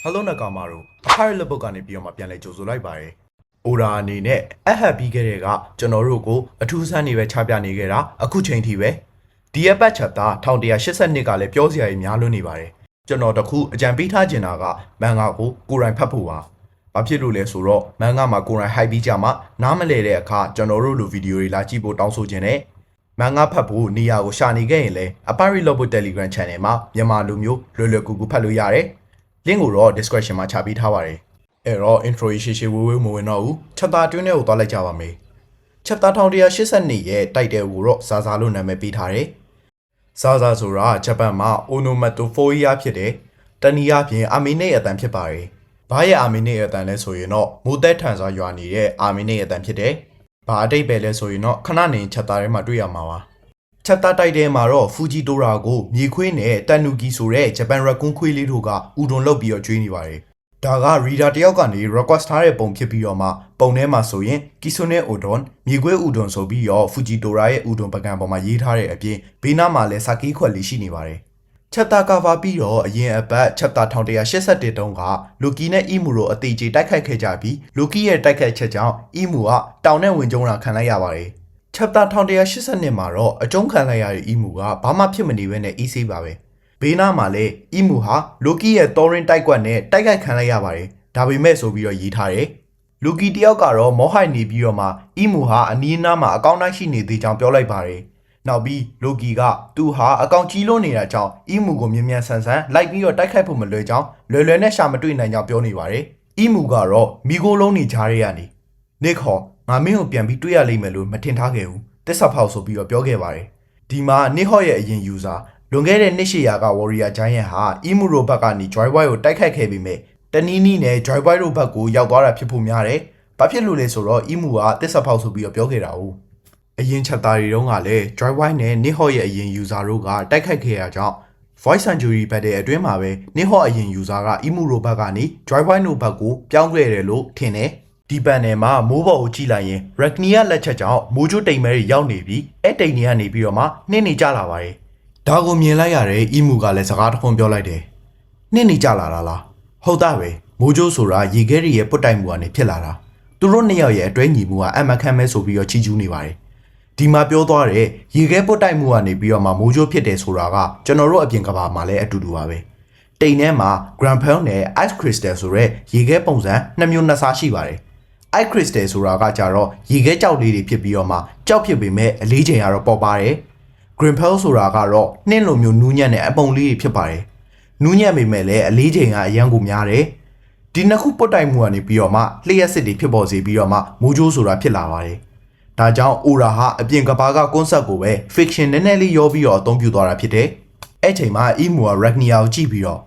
Hello နကာမာတို့အခါရလက်ပုတ်ကနေပြီးတော့မှပြန်လဲကြိုဆိုလိုက်ပါတယ်။ Ora အနေနဲ့အဟပ်ပြီးခဲ့တဲ့ကကျွန်တော်တို့ကိုအထူးဆန်းနေပဲချပြနေခဲ့တာအခုချိန်ထိပဲဒီအပတ်ချက်သား1182ကလည်းပြောစရာကြီးများလွန်းနေပါတယ်။ကျွန်တော်တခုအကြံပေးထားချင်တာကမန်ဂါကိုကိုယ်တိုင်ဖတ်ဖို့ပါ။ဘာဖြစ်လို့လဲဆိုတော့မန်ဂါမှာကိုယ်တိုင်ဟိုက်ပြီးကြမှာနားမလဲတဲ့အခါကျွန်တော်တို့လိုဗီဒီယိုတွေလာကြည့်ဖို့တောင်းဆိုခြင်းနဲ့မန်ဂါဖတ်ဖို့နေရာကိုရှာနေခဲ့ရင်လည်းအပါရီလော့ဘုတ် Telegram Channel မှာမြန်မာလူမျိုးလွယ်လွယ်ကူကူဖတ်လို့ရတယ်။ link ကိုတော့ description မှာချပေးထားပါတယ်။အဲ့တော့ intro ရှေ့ဝေးမဝင်တော့ဘူး။ chapter တွင်းထဲကိုသွားလိုက်ကြပါမယ်။ chapter 1182ရဲ့ title ကိုတော့ဇာဇာလို့နာမည်ပေးထားတယ်။ဇာဇာဆိုတာဂျပန်မှာ onomatopoeia ဖြစ်တယ်။တနည်းအားဖြင့်အာမီနေအတန်ဖြစ်ပါတယ်။ဘာရဲ့အာမီနေအတန်လဲဆိုရင်တော့မိုးသက်ထန်စွာရွာနေတဲ့အာမီနေအတန်ဖြစ်တယ်။ဘာအတိတ်ပဲလဲဆိုရင်တော့ခဏနေ chapter ထဲမှာတွေ့ရမှာပါ။ chapter title မှာတော့ Fujitora ကိုမြေခွေးနဲ့တန်နူကီဆိုတဲ့ဂျပန်ရကွန်းခွေးလေးတို့ကဥဒွန်လုပ်ပြီးတော့ကျွေးနေပါတယ်။ဒါက reader တယောက်ကနေ request ထားတဲ့ပုံဖြစ်ပြီးတော့မှပုံထဲမှာဆိုရင် Kisune Udon မြေခွေးဥဒွန်ဆိုပြီးတော့ Fujitora ရဲ့ဥဒွန်ပကံပေါ်မှာရေးထားတဲ့အပြင်ဘေးနားမှာလည်းစာကီးခွက်လေးရှိနေပါတယ်။ chapter cover ပြီးတော့အရင်အပတ် chapter 1181တုန်းက Loki နဲ့ Imu တို့အသေးချေတိုက်ခိုက်ခဲ့ကြပြီး Loki ရဲ့တိုက်ခိုက်ချက်ကြောင့် Imu ကတောင်နဲ့ဝင်ကျုံတာခံလိုက်ရပါတယ်။ chapter 1182မှာတော့အကျုံးခံလိုက်ရတဲ့ Imu ကဘာမှဖြစ်မနေဘဲနဲ့အေးဆေးပါပဲ။ဘေးနားမှာလည်း Imu ဟာ Loki ရဲ့ Thorin တိုက်ကွက်နဲ့တိုက်ခိုက်ခံလိုက်ရပါတယ်။ဒါပေမဲ့ဆိုပြီးတော့ရေးထားတယ်။ Loki တယောက်ကတော့မောဟိုက်နေပြီးတော့မှ Imu ဟာအနီးအနားမှာအကောင့်တိုင်းရှိနေသေးကြောင်းပြောလိုက်ပါတယ်။နောက်ပြီး Loki ကသူဟာအကောင့်ကြီးလွန်းနေတာကြောင့် Imu ကိုမြ мян ဆန်ဆန်လိုက်ပြီးတော့တိုက်ခိုက်ဖို့မလွယ်ကြောင်းလွယ်လွယ်နဲ့ရှာမတွေ့နိုင်ကြောင်းပြောနေပါတယ်။ Imu ကတော့မိโกလုံးနေကြားရကနေနစ်ခေါ်ငါမင်းကိုပြန်ပြီးတွေ့ရလိမ့်မယ်လို့မထင်ထားခဲ့ဘူး။တစ္ဆာဖောက်ဆိုပြီးတော့ပြောခဲ့ပါတယ်။ဒီမှာနစ်ဟော့ရဲ့အရင် user လွန်ခဲ့တဲ့နှစ်800က Warrior Giant ဟာ Imu တို့ဘက်ကနေ Joy Boy ကိုတိုက်ခိုက်ခဲ့ပြီးမြဲတနီးနီးနဲ့ Joy Boy တို့ဘက်ကိုရောက်သွားတာဖြစ်ဖို့များတယ်။ဘာဖြစ်လို့လဲဆိုတော့ Imu ကတစ္ဆာဖောက်ဆိုပြီးတော့ပြောခဲ့တာ哦။အရင် chapter တွေတုန်းကလည်း Joy Boy နဲ့နစ်ဟော့ရဲ့အရင် user တို့ကတိုက်ခိုက်ခဲ့ရကြောင်း Voice Century Battle အတွင်းမှာပဲနစ်ဟော့အရင် user က Imu တို့ဘက်ကနေ Joy Boy တို့ဘက်ကိုပြောင်းခဲ့တယ်လို့ထင်တယ်။ဒီပန်နယ်မှာမိုးပေါ်ကိုကြည့်လိုက်ရင် Ragnia လက်ချက်ကြောင့်မိုးချိုးတိမ်မဲတွေရောက်နေပြီးအဲ့တိမ်တွေကနေပြီးတော့မှနှင်းနေကြလာပါတယ်။ဒါကိုမြင်လိုက်ရတဲ့ Imu ကလည်းစကားတစ်ခွန်းပြောလိုက်တယ်။နှင်းနေကြလာတာလား။ဟုတ်တာပဲမိုးချိုးဆိုတာရေခဲတွေရဲ့ပွတ်တိုက်မှုကနေဖြစ်လာတာ။သူတို့နှစ်ယောက်ရဲ့အတွဲညီမှုကအမခံမဲဆိုပြီးတော့ချီးကျူးနေပါတယ်။ဒီမှာပြောသွားတဲ့ရေခဲပွတ်တိုက်မှုကနေပြီးတော့မှမိုးချိုးဖြစ်တယ်ဆိုတာကကျွန်တော်တို့အပြင်ကဘာမှလည်းအတူတူပါပဲ။တိမ်ထဲမှာ Grand Pearl နဲ့ Ice Crystal ဆိုတဲ့ရေခဲပုံစံနှစ်မျိုးနှစ်စားရှိပါတယ်။ Ice Crystal ဆိုတာကကြတော့ရေခဲကြောက်လေးတွေဖြစ်ပြီးတော့မှကြောက်ဖြစ်ပေမဲ့အလေးချိန်ကတော့ပေါ်ပါတယ်။ Green Pearl ဆိုတာကတော့နှင်းလိုမျိုးနူးညံ့တဲ့အပုံလေးတွေဖြစ်ပါတယ်။နူးညံ့ပေမဲ့လည်းအလေးချိန်ကအရန်ကိုများတယ်။ဒီနှစ်ခုပုတ်တိုက်မှုကနေပြီးတော့မှလျှက်စစ်တွေဖြစ်ပေါ်စေပြီးတော့မှမိုးကြိုးဆိုတာဖြစ်လာပါတယ်။ဒါကြောင့် Ora ဟာအပြင်ကဘာက concept ကိုပဲ fiction နည်းနည်းလေးရောပြီးတော့အသုံးပြုသွားတာဖြစ်တယ်။အဲ့ချိန်မှာ Imu က Ragnia ကိုကြည့်ပြီးတော့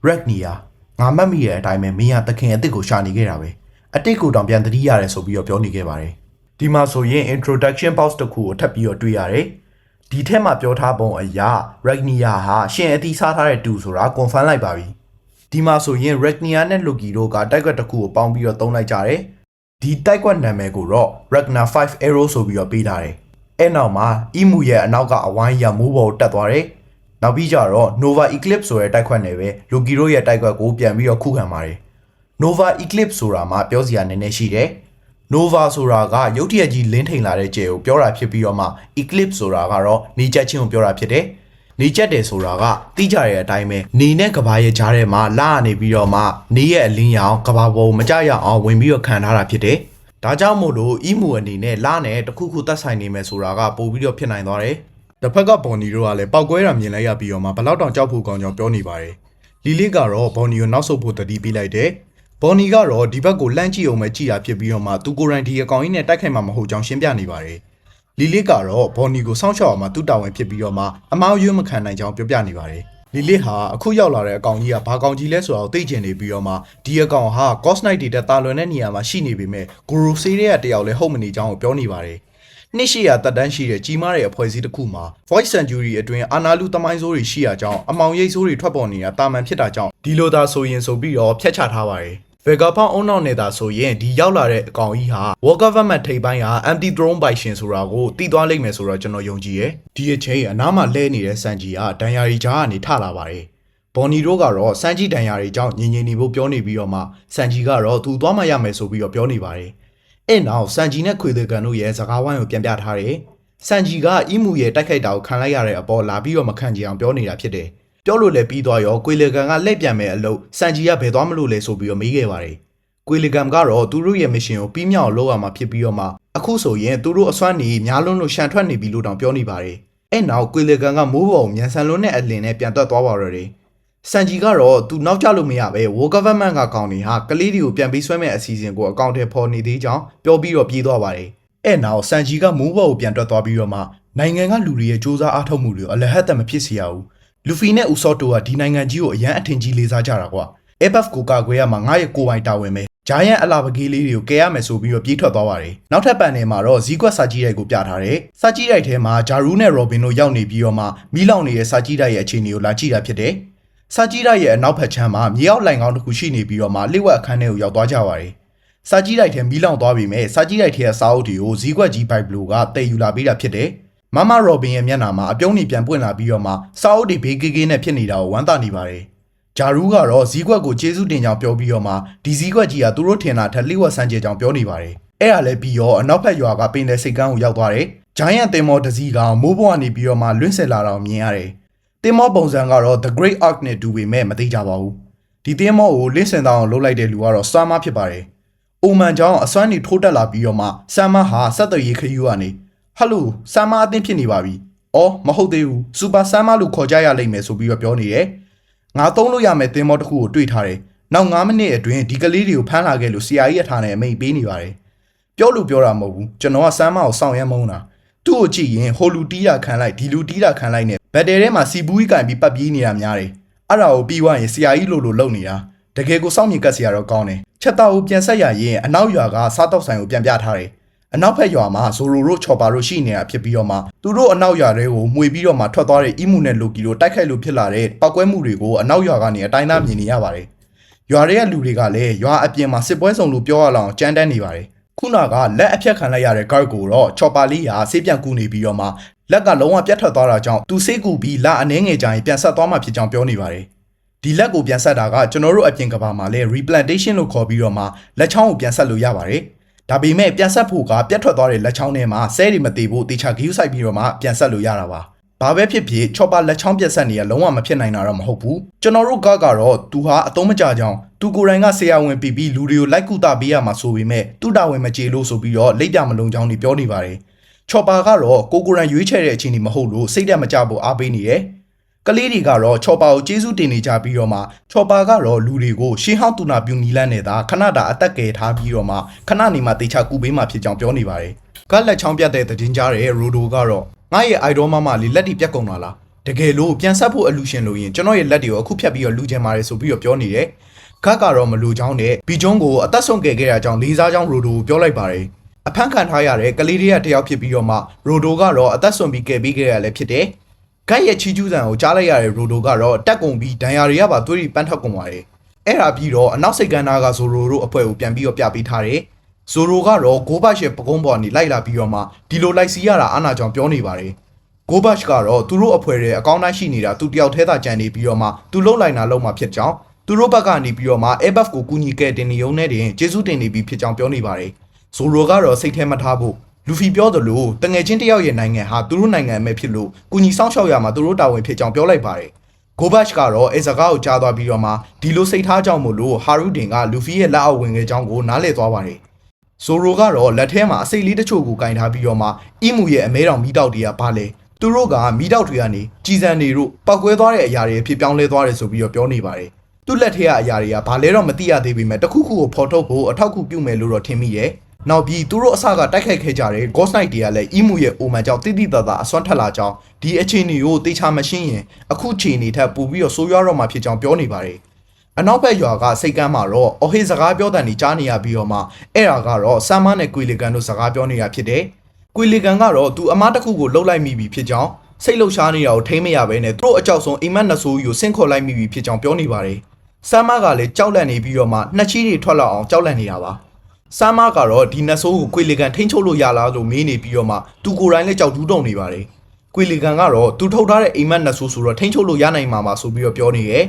Ragnia ငါမှတ်မိတဲ့အတိုင်းပဲမင်းကသခင်အစ်စ်ကိုရှာနေခဲ့တာပဲ။အတိတ်ကိုတောင်ပြန်သတိရတယ်ဆိုပြီးတော့ပြောနေခဲ့ပါတယ်။ဒီမှာဆိုရင် introduction box တစ်ခုကိုထပ်ပြီးတော့တွေ့ရတယ်။ဒီထက်မှာပြောထားပုံအရာ Ragnia ဟာရှင်အတီးစားထားတဲ့တူဆိုတာ confirm လိုက်ပါပြီ။ဒီမှာဆိုရင် Ragnia နဲ့ Loki တို့ကတိုက်ကွက်တစ်ခုကိုပေါင်းပြီးတော့သုံးလိုက်ကြတယ်။ဒီတိုက်ကွက်နာမည်ကိုတော့ Ragnar 5 Arrow ဆိုပြီးတော့ပေးထားတယ်။အဲ့နောက်မှာ Imu ရဲ့အနောက်ကအဝိုင်းရမိုးပေါ်ကိုတက်သွားတယ်။နောက်ပြီးကြတော့ Nova Eclipse ဆိုတဲ့တိုက်ခွက်နဲ့ပဲ Loki တို့ရဲ့တိုက်ခွက်ကိုပြန်ပြီးတော့ခုခံပါတယ်။ Nova Eclipse ဆိုတာမှပြောစရာနည်းနည်းရှိတယ်။ Nova ဆိုတာကရုတ်တရက်ကြီးလင်းထိန်လာတဲ့ကြယ်ကိုပြောတာဖြစ်ပြီးတော့မှ Eclipse ဆိုတာကတော့နေကျက်ချင်းကိုပြောတာဖြစ်တယ်။နေကျက်တယ်ဆိုတာကသိကြတဲ့အတိုင်းပဲနေနဲ့ကဘာရဲ့ကြားထဲမှာလာနေပြီးတော့မှနေရဲ့အလင်းရောင်ကဘာပေါ်မကြရအောင်ဝင်ပြီးတော့ခံထားတာဖြစ်တယ်။ဒါကြောင့်မို့လို့ Imu အနေနဲ့လာနဲ့တခုခုသက်ဆိုင်နေမယ်ဆိုတာကပို့ပြီးတော့ဖြစ်နိုင်သွားတယ်။တစ်ဖက်ကဘော်နီတို့ကလည်းပောက်ကွဲတာမြင်လိုက်ရပြီးတော့မှဘလောက်တောင်ကြောက်ဖို့ကောင်းကြောင်းပြောနေပါတယ်။လီလေးကတော့ဘော်နီကိုနောက်ဆုတ်ဖို့တတိပေးလိုက်တယ်။ဘော်နီကတော့ဒီဘက်ကိုလှမ်းကြည့်အောင်ပဲကြည့်တာဖြစ်ပြီးတော့မှသူကိုယ်တိုင်ဒီအကောင်ကြီးနဲ့တိုက်ခိုက်မှာမဟုတ်ကြောင်းရှင်းပြနေပါတယ်။လီလေးကတော့ဘော်နီကိုစောင့်ရှောက်အောင်မှသူ့တာဝန်ဖြစ်ပြီးတော့မှအမားရွေးမခံနိုင်ကြောင်းပြောပြနေပါတယ်။လီလေးဟာအခုရောက်လာတဲ့အကောင်ကြီးကဘာကောင်ကြီးလဲဆိုတာကိုသိချင်နေပြီးတော့မှဒီအကောင်ဟာ Cosnight တွေတက်တာလွန်တဲ့နေရာမှာရှိနေပေမဲ့ဂူရူဆေးတဲ့တယောက်လည်းဟုတ်မနေကြောင်းကိုပြောနေပါတယ်။နှစ်800တက်တန်းရှိတဲ့ကြီးမားတဲ့အဖွဲ့အစည်းတစ်ခုမှာ Voice Century အတွင်းအာနာလူသမိုင်းဆိုးတွေရှိရကြောင်းအမောင်ရိပ်ဆိုးတွေထွက်ပေါ်နေတာတာမန်ဖြစ်တာကြောင့်ဒီလိုသာဆိုရင်ဆိုပြီးတော့ဖျက်ချထားပါတယ်။ Vega ဖောင်းအုံနောက်နေတာဆိုရင်ဒီရောက်လာတဲ့အကောင်ကြီးဟာ War Government ထိပ်ပိုင်းက Empty Throne ပိုင်ရှင်ဆိုတာကိုသိသွားလိမ့်မယ်ဆိုတော့ကျွန်တော်ယုံကြည်ရဲ့။ဒီအချိန်အနားမှာလဲနေတဲ့စန်ဂျီကဒန်ယာရီဂျာကနေထလာပါတယ်။ ဘော်နီတို့ကတော့စန်ဂျီတန်ယာတွေကြောင့်ငြိမ်ငြိမ်နေဖို့ပြောနေပြီးတော့မှစန်ဂျီကတော့သူသွားမှရမယ်ဆိုပြီးတော့ပြောနေပါတယ်။အဲ့နောက်စန်ဂျီနဲ့ခွေလီကန်တို့ရဲ့စကားဝိုင်းကိုပြန်ပြထားတယ်။စန်ဂျီကအီမူရဲ့တိုက်ခိုက်တာကိုခံလိုက်ရတဲ့အပေါ်လာပြီးတော့မခံကြအောင်ပြောနေတာဖြစ်တယ်။ပြောလို့လည်းပြီးသွားရောခွေလီကန်ကလက်ပြန်မဲ့အလုပ်စန်ဂျီကဘယ်သွားမလို့လဲဆိုပြီးတော့မေးခဲ့ပါတယ်။ခွေလီကန်ကတော့သူတို့ရဲ့မစ်ရှင်ကိုပြီးမြောက်လုပ်ရမှာဖြစ်ပြီးတော့မှအခုဆိုရင်သူတို့အစွမ်းနေများလွန်းလို့ရှန်ထွက်နေပြီလို့တောင်ပြောနေပါတယ်။အဲ့နောက်ခွေလီကန်ကမိုးပေါ်မြန်ဆန်လွန်းတဲ့အလင်နဲ့ပြန်တက်သွားပါတော့တယ်။စန်ဂျီကတော့သူနောက်ကျလို့မရပဲ War Government ကကောင်တွေဟာကလေးတွေကိုပြန်ပေးဆွဲမဲ့အစီအစဉ်ကိုအကောင့်ထဲပေါ်နေသေးကြောင်းပြောပြီးတော့ပြေးသွားပါတယ်။အဲ့နောက်စန်ဂျီကမိုးပေါ်ကိုပြန်တက်သွားပြီးတော့မှနိုင်ငံကလူတွေရဲ့စ조사အားထုတ်မှုတွေကိုအလဟတ်တမဖြစ်စေရဘူး။လူဖီနဲ့ဦးစောတိုကဒီနိုင်ငံကြီးကိုအရန်အထင်ကြီးလေးစားကြတာကွာ။ FF ကိုကာကွယ်ရမှာငါရဲ့ကိုယ်ပိုင်တာဝန်ပဲ။ဂျာယန်အလာပကေးလေးတွေကိုကဲရမယ်ဆိုပြီးတော့ပြေးထွက်သွားပါတယ်။နောက်ထပ်ပန်နယ်မှာတော့ဇီကွက်စာကြီးတိုက်ကိုပြထားတယ်။စာကြီးတိုက်ထဲမှာဂျာရူးနဲ့ရော်ဘင်တို့ရောက်နေပြီးတော့မှမီးလောင်နေတဲ့စာကြီးတိုက်ရဲ့အခြေအနေကိုလာကြည့်တာဖြစ်တယ်။စာကြီးတိုက်ရဲ့အနောက်ဘက်ခြမ်းမှာမြေအောက်လိုင်ကောင်းတစ်ခုရှိနေပြီးတော့မှလျှို့ဝှက်အခန်းထဲကိုရောက်သွားကြပါတယ်။စာကြီးတိုက်ထဲမီးလောင်သွားပြီမဲ့စာကြီးတိုက်ထဲကစာအုပ်တွေကိုဇီကွက်ကြီးဘိုက်ဘလိုကတည်ယူလာပေးတာဖြစ်တယ်။မမရော်ဘင်ရဲ့မျက်နှာမှာအပြုံးနေပြန်ပွင့်လာပြီးတော့မှစာအုပ်တွေဘေးကေးကေးနဲ့ဖြစ်နေတာကိုဝမ်းသာနေပါတယ်။ဂျာရူးကတော့ဇီကွက်ကိုကျေးဇူးတင်ကြောင်းပြောပြီးတော့မှဒီဇီကွက်ကြီးကသူတို့ထင်တာထက်လျှို့ဝှက်ဆန်းကျဲကြောင်းပြောနေပါတယ်။အဲ့ဒါလည်းပြီးတော့အနောက်ဘက်ရွာကပင်တဲ့စိတ်ကန်းကိုရောက်သွားတယ်။ဂျိုင်းယန်တင်မောတစည်းကမိုးပေါ်ကနေပြီးတော့မှလွင့်ဆယ်လာတာကိုမြင်ရတယ်။တင်မောပုံစံကတော့ The Great Arc နဲ့တူပေမဲ့မသိကြပါဘူး။ဒီတင်မောကိုလင့်စင်တောင်လှုပ်လိုက်တဲ့လူကတော့ဆာမာဖြစ်ပါတယ်။အိုမန်ကြောင့်အစွမ်းနေထိုးတက်လာပြီးတော့မှဆာမာဟာဆက်သွယ်ရေးခရီးကနေဟယ်လိုဆာမာအသင်းဖြစ်နေပါပြီ။အော်မဟုတ်သေးဘူး။စူပါဆာမာလို့ခေါ်ကြရလိမ့်မယ်ဆိုပြီးတော့ပြောနေတယ်။ငါသုံးလို့ရမယ်တင်မောတစ်ခုကိုတွေ့ထားတယ်။နောက်9မိနစ်အတွင်းဒီကလေးတွေကိုဖမ်းလာခဲ့လို့ CIA အထားနဲ့အမိန့်ပေးနေပါတယ်။ပြောလို့ပြောတာမဟုတ်ဘူး။ကျွန်တော်ကဆမ်းမကိုစောင့်ရမ်းမုန်းတာ။သူ့ကိုကြည့်ရင်ဟိုလူတီးတာခံလိုက်ဒီလူတီးတာခံလိုက်နဲ့ဘက်တယ်ထဲမှာစီဘူးကြီးကင်ပြီးပတ်ပြေးနေတာများတယ်။အဲ့ဒါကိုပြီးသွားရင် CIA လို့လုပ်နေတာ။တကယ်ကိုစောင့်မြင်ကတ်စရာတော့ကောင်းတယ်။ချက်သားကိုပြန်ဆက်ရရင်အနောက်ရွာကစားတောက်ဆိုင်ကိုပြန်ပြထားတယ်။အနောက်ဘက်ရွာမှာဇိုရိုတို့ချော်ပါတို့ရှိနေတာဖြစ်ပြီးတော့မှသူတို့အနောက်ရွာတွေကိုမှွေပြီးတော့မှထွက်သွားတဲ့အီမူနဲ့လိုကီတို့တိုက်ခိုက်လို့ဖြစ်လာတဲ့ပောက်ကွဲမှုတွေကိုအနောက်ရွာကနေအတိုင်းသားမြင်နေရပါတယ်။ရွာတွေကလူတွေကလည်းရွာအပြင်မှာစစ်ပွဲဆောင်လို့ပြောရအောင်ကြမ်းတမ်းနေပါတယ်။ခုနကလက်အဖြတ်ခံလိုက်ရတဲ့ guard ကိုတော့ချော်ပါလေးရာဆေးပြန်ကူနေပြီးတော့မှလက်ကလုံးဝပြတ်ထွက်သွားတာကြောင့်သူဆေးကူပြီးလက်အနှဲငယ်ကြရင်ပြန်ဆက်သွားမှဖြစ်ကြောင်းပြောနေပါတယ်။ဒီလက်ကိုပြန်ဆက်တာကကျွန်တော်တို့အပြင်ကဘာမှာလဲ replantation လို့ခေါ်ပြီးတော့မှလက်ချောင်းကိုပြန်ဆက်လို့ရပါတယ်။ဒါပေမဲ့ပြန်ဆက်ဖို့ကပြတ်ထွက်သွားတဲ့လက်ချောင်းထဲမှာဆဲတွေမသေးဘူးတေချာဂီယူဆိုင်ပြီးတော့မှပြန်ဆက်လို့ရတာပါ။ဘာပဲဖြစ်ဖြစ်ချော့ပါလက်ချောင်းပြတ်ဆက်နေရလုံးဝမဖြစ်နိုင်တာတော့မဟုတ်ဘူး။ကျွန်တော်တို့ကတော့သူဟာအသုံးမကျကြောင်းသူကိုယ်တိုင်ကဆရာဝန်ပြီးလူတွေကိုလိုက်ကူတာပေးရမှာဆိုပေမဲ့သူ့တာဝန်မကျေလို့ဆိုပြီးတော့လိပ်ပြမလုံးကြောင်းတွေပြောနေပါတယ်။ချော့ပါကတော့ကိုယ်တိုင်ရွေးချယ်တဲ့အချိန်ကြီးမဟုတ်လို့စိတ်ဓာတ်မကျဖို့အားပေးနေတယ်။ကလေးတွေကတော့ချော်ပါကိုကျေးဇူးတင်နေကြပြီးတော့မှချော်ပါကတော့လူတွေကိုရှင်းဟောင်းတူနာပြူနီလန်းနေတာခဏတာအသက်ကယ်ထားပြီးတော့မှခဏနေမှတေချာကူပေးမှဖြစ်ကြောင်းပြောနေပါတယ်။ကလက်ချောင်းပြတ်တဲ့သတင်းကြားတဲ့ရိုဒိုကတော့ငါရဲ့အိုက်ဒေါမမလေးလက်တွေပြတ်ကုန်တာလား။တကယ်လို့ပြန်ဆက်ဖို့အလူရှင်လို့ရင်ကျွန်တော်ရဲ့လက်တွေကိုအခုဖြတ်ပြီးတော့လူချင်ပါတယ်ဆိုပြီးတော့ပြောနေတယ်။ခက်ကတော့မလူချောင်းနဲ့ဘီဂျွန်းကိုအသက်ဆုံးခဲ့တာကြောင့်လေးစားကြောင်းရိုဒိုပြောလိုက်ပါတယ်။အဖမ်းခံထားရတဲ့ကလေးတွေကတယောက်ဖြစ်ပြီးတော့မှရိုဒိုကတော့အသက်ဆုံးပြီးကယ်ပေးခဲ့ရလဲဖြစ်တယ်။ဂိုက်ရဲ့ချီကျူးဆန်ကိုကြားလိုက်ရတဲ့ရိုဒိုကတော့တက်ကုန်ပြီးဒဏ်ရာတွေကပါသွေးရီပန်းထွက်ကုန်ပါတယ်။အဲ့ဒါပြီးတော့အနောက်စိတ်ကန်းသားကဇိုရိုတို့အဖွဲ့ကိုပြန်ပြီးတော့ပြပေးထားတယ်။ဇိုရိုကတော့ဂိုးဘတ်ရဲ့ပကုံးပေါ်ကနေလိုက်လာပြီးတော့မှဒီလိုလိုက်စီရတာအာနာကြောင့်ပြောနေပါတယ်။ဂိုးဘတ်ကတော့သူတို့အဖွဲ့ရဲ့အကောင့်တိုင်းရှိနေတာသူတယောက်ထဲသာကြံနေပြီးတော့မှသူလှုပ်လိုက်တာလုံးမှဖြစ်ကြောင်းသူတို့ဘက်ကနေပြီးတော့မှ ABF ကိုကူညီခဲ့တင်နေုံနဲ့တင်ကျေးဇူးတင်နေပြီးဖြစ်ကြောင်းပြောနေပါတယ်။ဇိုရိုကတော့စိတ်ထဲမထားဖို့လူဖီပြောသလိုတငယ်ချင်းတယောက်ရဲ့နိုင်ငံဟာသူတို့နိုင်ငံအမဲ့ဖြစ်လို့ကုညီဆောင်ရှောက်ရမှာသူတို့တာဝန်ဖြစ်ကြောင်းပြောလိုက်ပါတယ်။ဂိုဘတ်ကတော့အဲစကားကိုကြားသွားပြီးတော့မှဒီလိုစိတ်ထားကြောင့်မို့လို့ဟာရူဒင်ကလူဖီရဲ့လက်အောက်ဝင်ခဲ့ကြောင်းကိုနားလည်သွားပါတယ်။ဇိုရိုကတော့လက်ထဲမှာအစိတ်လေးတချို့ကိုကင်ထားပြီးတော့မှအီမူရဲ့အမဲတော်မီးတောက်တွေကဘာလဲသူတို့ကမီးတောက်တွေကနေကြီးစံနေတို့ပောက်ကွဲသွားတဲ့အရာတွေဖြစ်ပြောင်းလဲသွားတယ်ဆိုပြီးတော့ပြောနေပါတယ်။သူ့လက်ထဲကအရာတွေကဘာလဲတော့မသိရသေးပေမဲ့တခုခုကိုဖော်ထုတ်ဖို့အထောက်အကူပြုမယ်လို့တော့ထင်မိရဲ့။နောက်ပြီးသူတို့အစကတိုက်ခိုက်ခဲ့ကြတဲ့ Ghost Knight တွေကလည်းအီမူရဲ့အိုမန်ကြောင့်တိတိတသာအစွမ်းထက်လာကြောင်းဒီအခြေအနေကိုတေချာမရှင်းရင်အခုချိန်နေထက်ပိုပြီးတော့ဆိုးရွားတော့မှဖြစ်ကြောင်းပြောနေပါတယ်။အနောက်ဘက်ရွာကစိတ်ကမ်းမှာတော့အော်ဟေးစကားပြောတဲ့နေကြားနေရပြီးတော့မှအဲ့ဒါကတော့ဆမ်မာနဲ့ကွီလီဂန်တို့စကားပြောနေတာဖြစ်တယ်။ကွီလီဂန်ကတော့သူအမားတစ်ခုကိုလှုပ်လိုက်မိပြီဖြစ်ကြောင်းစိတ်လှုပ်ရှားနေတာကိုထိမ့်မရဘဲနဲ့သူတို့အကြောက်ဆုံးအိမ်မက်နှဆိုးကိုဆင့်ခေါ်လိုက်မိပြီဖြစ်ကြောင်းပြောနေပါတယ်။ဆမ်မာကလည်းကြောက်လန့်နေပြီးတော့မှနှစ်ချီးတွေထွက်လာအောင်ကြောက်လန့်နေတာပါ။ဆမ်မာကတော့ဒီနတ်ဆိုးကိုကွေလီဂန်ထိန်းချုပ်လို့ရလားလို့မေးနေပြီးတော့မှသူကိုယ်တိုင်လည်းကြောက်တူးတုံနေပါတယ်။ကွေလီဂန်ကတော့သူထုတ်ထားတဲ့အိမ်မက်နတ်ဆိုးဆိုတော့ထိန်းချုပ်လို့ရနိုင်မှာပါဆိုပြီးတော့ပြောနေရဲ့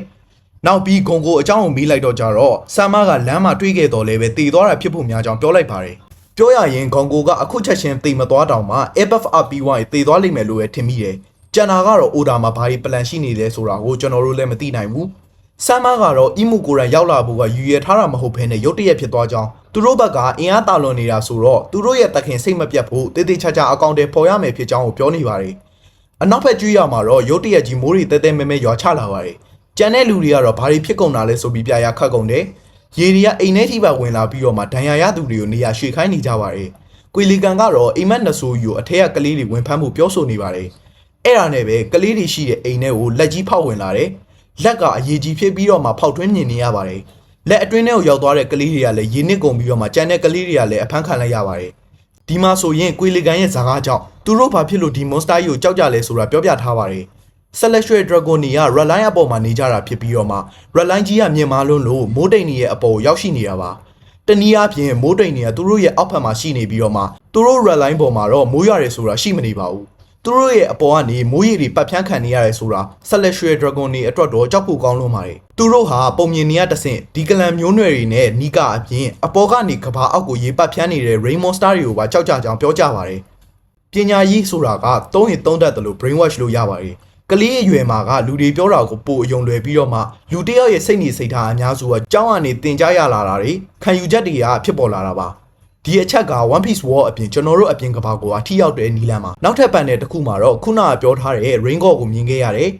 နောက်ပြီးဂုံကိုအကြောင်းကိုမေးလိုက်တော့ကြတော့ဆမ်မာကလမ်းမှာတွေးခဲ့တော်လဲပဲတည်သွားတာဖြစ်ဖို့များကြောင်းပြောလိုက်ပါတယ်ပြောရရင်ဂုံကိုကအခုချက်ချင်းတည်မသွားတောင်မှ FFRP1 တည်သွားလိမ့်မယ်လို့ပဲထင်မိတယ်ကျန်တာကတော့ order မှာဘာတွေ plan ရှိနေလဲဆိုတာကိုကျွန်တော်တို့လည်းမသိနိုင်ဘူးဆမ်မာကတော့အီမူကိုရန်ရောက်လာဖို့ကယူရထားတာမဟုတ်ဘဲနဲ့ရုတ်တရက်ဖြစ်သွားကြောင်းသူတို့ဘက်ကအင်အားတာလွန်နေတာဆိုတော့သူတို့ရဲ့တခင်စိတ်မပြတ်ဖို့တေးသေးချာချာအကောင့်တွေပေါ်ရမယ်ဖြစ်ကြောင်းကိုပြောနေပါတယ်အနောက်ဘက်ကျွေးရမှာတော့ရုတ်တရက်ကြီးမိုးတွေတဲတဲမဲမဲရွာချလာပါတယ်ကျန်တဲ့လူတွေကတော့ဘာတွေဖြစ်ကုန်တာလဲဆိုပြီးပြရခတ်ကုန်တယ်ရေတွေကအိမ်ထဲထိပါဝင်လာပြီးတော့မှဒဏ်ရာရသူတွေကိုနေရာရွှေ့ခိုင်းနေကြပါတယ်ကွေလီကန်ကတော့အိမ်မက်နဆိုးယူအထက်ကကလေးတွေဝင်ဖမ်းမှုပြောဆိုနေပါတယ်အဲ့ဒါနဲ့ပဲကလေးတွေရှိတဲ့အိမ်ထဲကိုလက်ကြီးဖောက်ဝင်လာတယ်လက်ကအရေးကြီးဖြစ်ပြီးတော့မှဖောက်ထွင်းမြင်နေရပါတယ်လက်အတွင်းထဲကိုရောက်သွားတဲ့ကလေးတွေကလည်းရေနစ်ကုန်ပြီးတော့မှကြမ်းတဲ့ကလေးတွေကလည်းအဖမ်းခံလိုက်ရပါတယ်ဒီမှာဆိုရင်ကွေလီကန်ရဲ့ဇာကားကြောင့်သူတို့ဘာဖြစ်လို့ဒီမွန်စတာကြီးကိုကြောက်ကြလဲဆိုတာပြောပြထားပါတယ်Celestial Dragon က Red Line အပေါ်မှာနေကြတာဖြစ်ပြီးတော့မှ Red Line ကြီးကမြင်မာလွန်းလို့မိုးတိမ်တွေရဲ့အပေါ်ရောက်ရှိနေတာပါတနည်းအားဖြင့်မိုးတိမ်တွေကသူတို့ရဲ့အောက်ဖက်မှာရှိနေပြီးတော့မှသူတို့ Red Line ပေါ်မှာတော့မိုးရွာတယ်ဆိုတာရှိမနေပါဘူးသူတို့ရဲ့အပေါ်ကနေမိုးရေတွေပတ်ဖြန်းခံနေရတယ်ဆိုတာ Celestial Dragon တွေအတွက်တော့ကြောက်ဖို့ကောင်းလွန်းပါတယ်သူတို့ဟာပုံမြင်နေရတဆင့်ဒီကလန်မျိုးနွယ်တွေနဲ့နီကာအပြင်အပေါ်ကနေကဘာအောက်ကိုရေပတ်ဖြန်းနေတဲ့ Rain Monster တွေကိုပါကြောက်ကြကြောင်းပြောကြပါတယ်ပညာရေးဆိုတာကသုံးရင်သုံးတတ်တယ်လို့ brainwash လို့ရပါတယ်ကလေးအရွယ်မှာကလူတွေပြောတာကိုပိုအယုံလွယ်ပြီးတော့မှလူတယောက်ရဲ့စိတ်နေစိတ်ထားအများစုကကြောင်းကနေတင်ကြရလာတာတွေခံယူချက်တွေကဖြစ်ပေါ်လာတာပါဒီအချက်က One Piece War အပြင်ကျွန်တော်တို့အပြင်ကဘာကိုထိရောက်တဲ့နီလန်မှာနောက်ထပ်ပန်နယ်တစ်ခုမှာတော့ခုနကပြောထားတဲ့ Rain God ကိုမြင်ခဲ့ရတယ်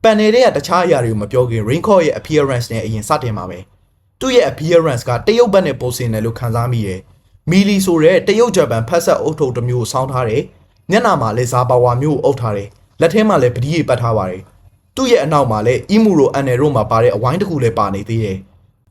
ပန်နယ်တွေကတခြားအရာတွေကိုမပြောခင် Rain God ရဲ့ appearance နဲ့အရင်စတင်ပါပဲသူ့ရဲ့ appearance ကတရုတ်ဘက်နဲ့ပိုစင်တယ်လို့ခံစားမိတယ်မီလီဆိုတဲ့တရုတ်ဂျပန်ဖက်ဆက်အုပ်ထုပ်တစ်မျိုးကိုစောင်းထားတယ်မျက်နှာမှာလည်းဇာပါဝါမျိုးကိုအုပ်ထားတယ်လက်ထဲမှာလည်းပတိရေပတ်ထားပါတယ်သူ့ရဲ့အနောက်မှာလည်းအီမူရိုအန်နယ်တို့မှာပါတဲ့အဝိုင်းတစ်ခုလည်းပါနေသေးတယ်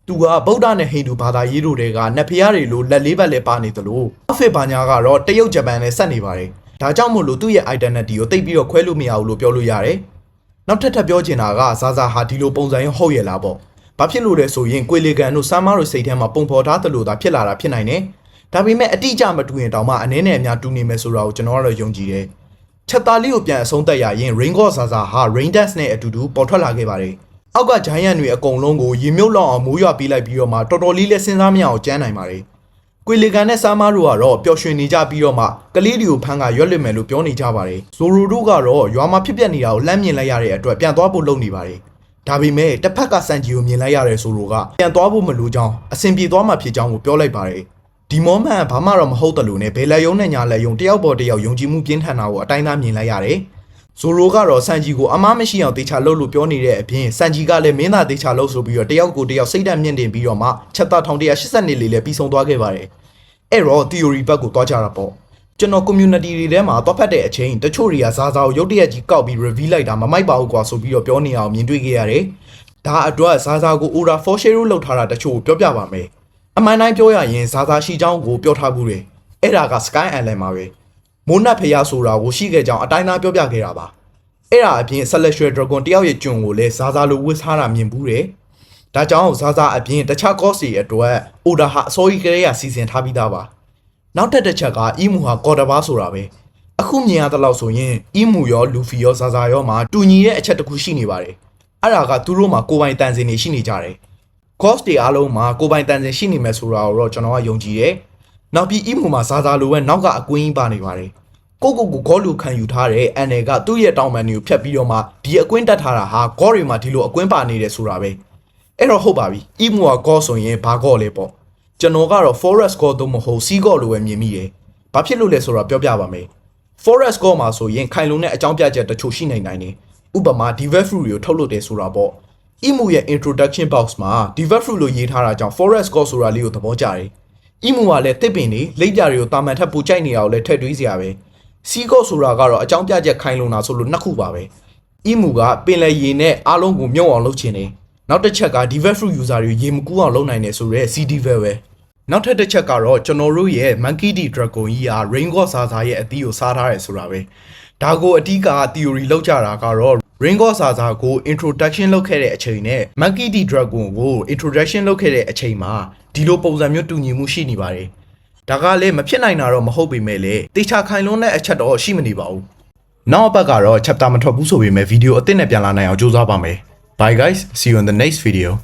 သူကဗုဒ္ဓနဲ့ဟိန္ဒူဘာသာရေးတို့တွေကနတ်ဖျားတွေလိုလက်လေးဘက်လည်းပါနေသလိုအဖစ်ဘာညာကတော့တရုတ်ဂျပန်နဲ့ဆက်နေပါတယ်ဒါကြောင့်မို့လို့သူ့ရဲ့ identity ကိုသိပ်ပြီးတော့ခွဲလို့မရဘူးလို့ပြောလို့ရတယ်နောက်ထပ်ပြောချင်တာကဇာဇာဟာဒီလိုပုံစံရင်ဟုတ်ရဲ့လားပေါ့ဘာဖြစ်လို့လဲဆိုရင်ကွေလီကန်တို့ဆမ်မာတို့စိတ်ထဲမှာပုံဖော်ထားသလိုသာဖြစ်လာတာဖြစ်နိုင်တယ်ဒါပေမဲ့အတိအကျမတူရင်တောင်မှအနည်းနဲ့အများတူနေမယ်ဆိုတာကိုကျွန်တော်ကတော့ယုံကြည်တယ်ချက်သားလေးကိုပြန်အဆုံးသက်ရရင် Rain God ဇာဇာဟာ Rain Dance နဲ့အတူတူပေါ်ထွက်လာခဲ့ပါတယ်။အောက်ကဂျိုင်းယန်တွေအကုန်လုံးကိုရေမြုပ်လောက်အောင်မိုးရွာပေးလိုက်ပြီးတော့မှတော်တော်လေးလည်းစဉ်းစားမရအောင်ကျန်းနိုင်ပါတယ်။ကွေလီကန်နဲ့ဆာမာတို့ကတော့ပျော်ရွှင်နေကြပြီးတော့မှကလေးတွေကိုဖမ်းကရွက်လွတ်မယ်လို့ပြောနေကြပါတယ်။ဇိုရိုတို့ကတော့ရွာမှာဖြစ်ပျက်နေတာကိုလှမ်းမြင်လိုက်ရတဲ့အတွက်ပြန်သွားဖို့လုပ်နေပါတယ်။ဒါပေမဲ့တစ်ဖက်ကစန်ဂျီကိုမြင်လိုက်ရတဲ့ဆိုရိုကပြန်သွားဖို့မလိုကြောင်းအဆင်ပြေသွားမှဖြစ်ကြောင်းကိုပြောလိုက်ပါတယ်။ဒီမောမန်ဘာမှတော့မဟုတ်တယ်လို့နဲ့ဘယ်လက်ယုံနဲ့ညာလက်ယုံတယောက်ပေါ်တယောက်ယုံကြည်မှုပြင်းထန်တာကိုအတိုင်းသားမြင်လိုက်ရတယ်။ဇိုရိုကတော့စန်ဂျီကိုအမားမရှိအောင်တေချာလုပ်လို့ပြောနေတဲ့အပြင်စန်ဂျီကလည်းမင်းသားတေချာလုပ်ဆိုပြီးတော့တယောက်ကိုတယောက်စိတ်ဓာတ်မြင့်တင်ပြီးတော့မှချက်သား1180နေလေးလည်းပြီးဆုံးသွားခဲ့ပါတယ်။အဲ့တော့ theory ဘက်ကိုသွားကြတာပေါ့။ကျွန်တော် community တွေထဲမှာသွားဖတ်တဲ့အချိန်တချို့တွေကဇာဇာကိုရုတ်တရက်ကြီးကောက်ပြီး reveal လိုက်တာမမိုက်ပါဘူးကွာဆိုပြီးတော့ပြောနေအောင်မြင်တွေ့ခဲ့ရတယ်။ဒါအတွက်ဇာဇာကို order for share လုပ်ထားတာတချို့ကိုပြောပြပါမယ်။အမှန်တိုင်းပြောရရင်ဇာဇာရှိချောင်းကိုပြောထားဘူးတယ်။အဲ့ဒါက Sky Island မှာပဲ။မိုးနတ်ဖျားဆိုတာကိုရှိခဲ့ကြောင်းအတိုင်းသားပြောပြခဲ့တာပါ။အဲ့ဒါအပြင် Celestial Dragon တယောက်ရဲ့ကျွန်ကိုလည်းဇာဇာလိုဝစ်ထားတာမြင်ဘူးတယ်။ဒါကြောင့်ဇာဇာအပြင်တခြား cost တွေအတွက် order ဟာအစိုးရကလေးကစီစဉ်ထားပြီးသားပါ။နောက်တစ်ချက်က အီမူဟာကော်တဘာဆိုတာပဲ။အခုမြင်ရတဲ့လောက်ဆိုရင်အီမူရောလူဖီရောဇာဇာရောမှာတူညီတဲ့အချက်တစ်ခုရှိနေပါတယ်။အဲ့ဒါကသူတို့မှာကိုပိုင်တန်စင်တွေရှိနေကြတယ်။ cost တွေအားလုံးမှာကိုပိုင်တန်စင်ရှိနေမယ်ဆိုတာကိုတော့ကျွန်တော်ကယုံကြည်တယ်။နောက်ပြီးအီမူမှာဇာဇာလိုပဲနောက်ကအကွင်းကြီးပါနေပါတယ်။ကိုဂေါလူခံယူထားတဲ့အန်နယ်ကသူ့ရဲ့တောင်ပန်တွေကိုဖျက်ပြီးတော့မှဒီအကွင်းတက်ထားတာဟာဂေါတွေမှာဒီလိုအကွင်းပါနေတယ်ဆိုတာပဲ။အဲ့တော့ဟုတ်ပါပြီ။အီမူကဂေါဆိုရင်ဘာဂေါလဲပေါ့။ကျွန်တော်ကတော့ forest ဂေါသို့မဟုတ် sea ဂေါလိုပဲမြင်မိတယ်။ဘာဖြစ်လို့လဲဆိုတာပြောပြပါမယ်။ forest ဂေါမှာဆိုရင်ခိုင်လုံတဲ့အကြောင်းပြချက်တချို့ရှိနိုင်တယ်။ဥပမာ Divet Fruit တွေကိုထုတ်လုပ်တယ်ဆိုတာပေါ့။ အီမူရဲ့ introduction box မှာ Divet Fruit လို့ရေးထားတာကြောင့် forest ဂေါဆိုတာလေးကိုသဘောကျတယ်။အီမူကလည်းတစ်ပင်တွေလိပ်ပြာတွေကိုတာမန်ထက်ပိုကြိုက်နေတာကိုလည်းထည့်တွေးစရာပဲ။စီဂေါဆိုတာကတော့အကြောင်းပြချက်ခိုင်လုံတာဆိုလို့နှစ်ခုပါပဲ။အီမူကပင်လယ်ရေနဲ့အားလုံးကိုမြုပ်အောင်လုပ်ချင်တယ်။နောက်တစ်ချက်က Divet Fruit user တွေရေမကူးအောင်လုပ်နိုင်တယ်ဆိုတော့ C Divet ပဲ။နောက်ထပ်တစ်ချက်ကတော့ကျွန်တော်တို့ရဲ့ Monkey D Dragon ကြီးဟာ Rain God ဇာဇာရဲ့အသီးကိုစားထားတယ်ဆိုတာပဲ။ဒါကိုအဓိက theory လောက်ကြတာကတော့ Rain God ဇာဇာကို introduction လုပ်ခဲ့တဲ့အချိန်နဲ့ Monkey D Dragon ကို introduction လုပ်ခဲ့တဲ့အချိန်မှာဒီလိုပုံစံမျိုးတူညီမှုရှိနေပါတယ်။ဒါကလည်းမဖြစ်နိုင်တာတော့မဟုတ်ပေမဲ့လည်းတေချာခိုင်လွန်းတဲ့အချက်တော့ရှိမနေပါဘူး။နောက်အပတ်ကတော့ chapter မထွက်ဘူးဆိုပေမဲ့ဗီဒီယိုအသစ်နဲ့ပြန်လာနိုင်အောင်ကြိုးစားပါမယ်။ Bye guys, see you in the next video.